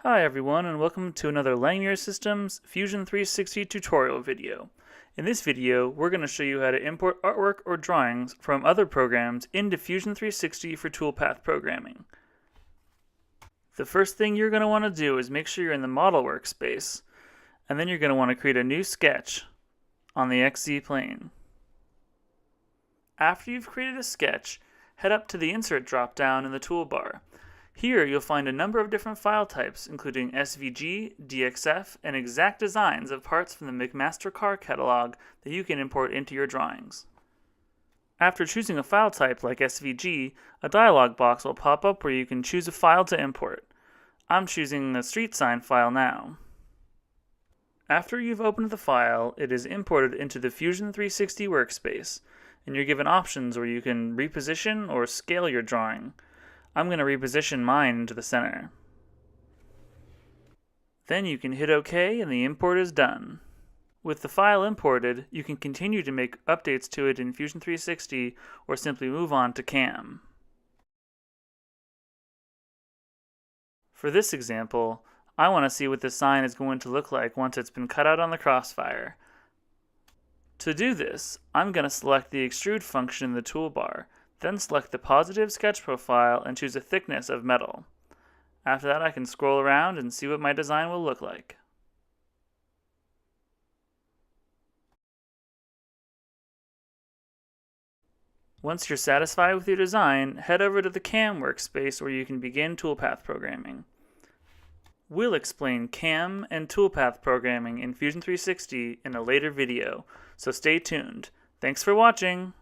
Hi everyone, and welcome to another Langmuir Systems Fusion 360 tutorial video. In this video, we're going to show you how to import artwork or drawings from other programs into Fusion 360 for toolpath programming. The first thing you're going to want to do is make sure you're in the model workspace, and then you're going to want to create a new sketch on the XZ plane. After you've created a sketch, head up to the Insert drop-down in the toolbar. Here you'll find a number of different file types, including SVG, DXF, and exact designs of parts from the McMaster car catalog that you can import into your drawings. After choosing a file type like SVG, a dialog box will pop up where you can choose a file to import. I'm choosing the street sign file now. After you've opened the file, it is imported into the Fusion 360 workspace, and you're given options where you can reposition or scale your drawing. I'm going to reposition mine into the center. Then you can hit OK and the import is done. With the file imported, you can continue to make updates to it in Fusion 360 or simply move on to CAM. For this example, I want to see what the sign is going to look like once it's been cut out on the crossfire. To do this, I'm going to select the Extrude function in the toolbar. Then select the positive sketch profile and choose a thickness of metal. After that, I can scroll around and see what my design will look like. Once you're satisfied with your design, head over to the CAM workspace where you can begin toolpath programming. We'll explain CAM and toolpath programming in Fusion 360 in a later video, so stay tuned. Thanks for watching!